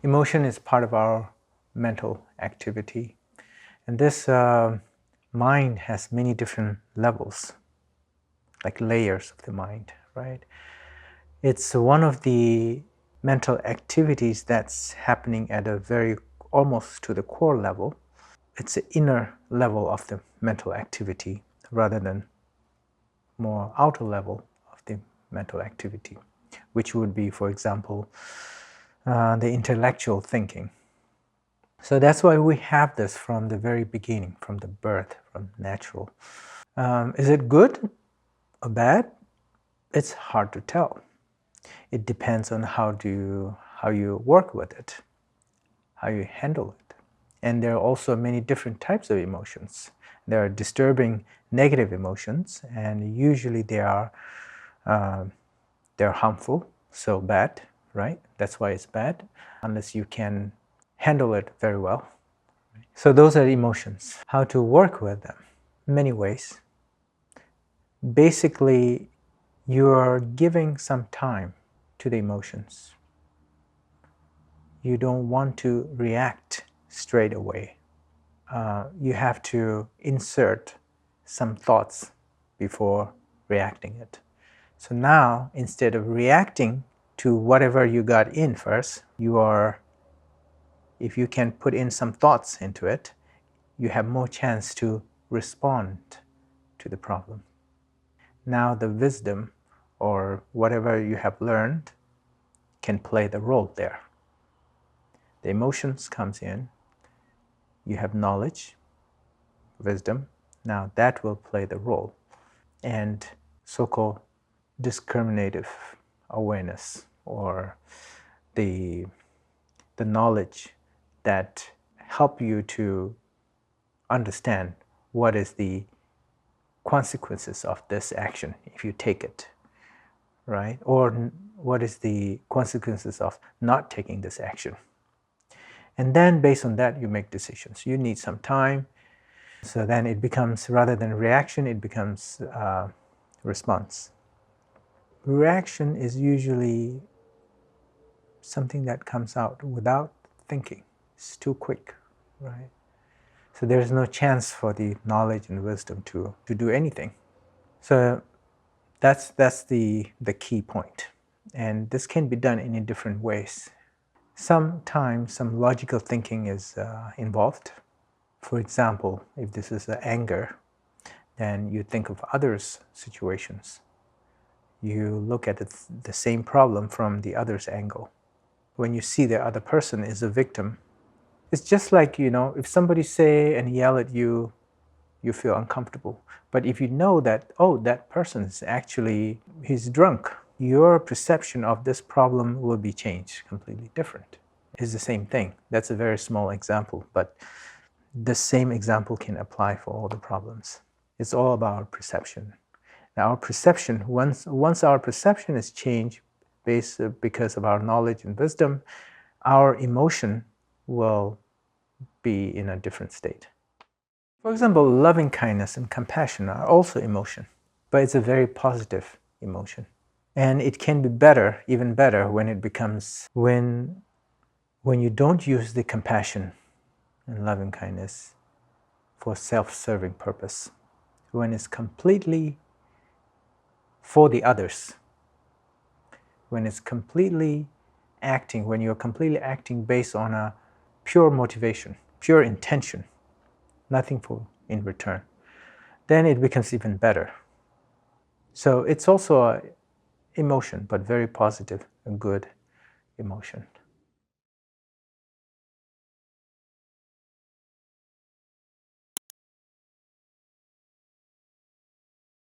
Emotion is part of our mental activity. And this mind has many different levels, like layers of the mind, right? It's one of the mental activities that's happening at a very, almost to the core level. It's the inner level of the mental activity rather than more outer level of the mental activity, which would be, for example, the intellectual thinking. So that's why we have this from the very beginning, from the birth, from natural. Is it good or bad? It's hard to tell. It depends on how you work with it, how you handle it. And there are also many different types of emotions. There are disturbing negative emotions, and usually they're harmful, so bad, right? That's why it's bad, unless you can handle it very well. So those are emotions. How to work with them? Many ways. Basically, you are giving some time to the emotions. You don't want to react straight away. You have to insert some thoughts before reacting it. So now, instead of reacting to whatever you got in first, if you can put in some thoughts into it, you have more chance to respond to the problem. Now the wisdom or whatever you have learned can play the role there. The emotions comes in, you have knowledge, wisdom, now that will play the role. And so-called discriminative awareness, or the knowledge that help you to understand what is the consequences of this action if you take it, right? Or what is the consequences of not taking this action. And then based on that, you make decisions. You need some time. So then it becomes, rather than reaction, it becomes response. Reaction is usually something that comes out without thinking. It's too quick, right? So there's no chance for the knowledge and wisdom to do anything. So that's the key point. And this can be done in different ways. Sometimes some logical thinking is involved. For example, if this is anger, then you think of others' situations. You look at the same problem from the other's angle. When you see the other person is a victim, it's just like, if somebody say and yell at you, you feel uncomfortable. But if you know that, oh, that person is actually, he's drunk, your perception of this problem will be changed, completely different. It's the same thing. That's a very small example, but the same example can apply for all the problems. It's all about perception. Now, our perception, once our perception is changed because of our knowledge and wisdom, our emotion will be in a different state. For example, loving kindness and compassion are also emotion, but it's a very positive emotion. And it can be better, even better, when it becomes, when you don't use the compassion and loving kindness for self-serving purpose, when it's completely for the others, when it's completely acting, when you're completely acting based on a pure motivation, pure intention, nothing in return, then it becomes even better. So it's also an emotion, but very positive and good emotion.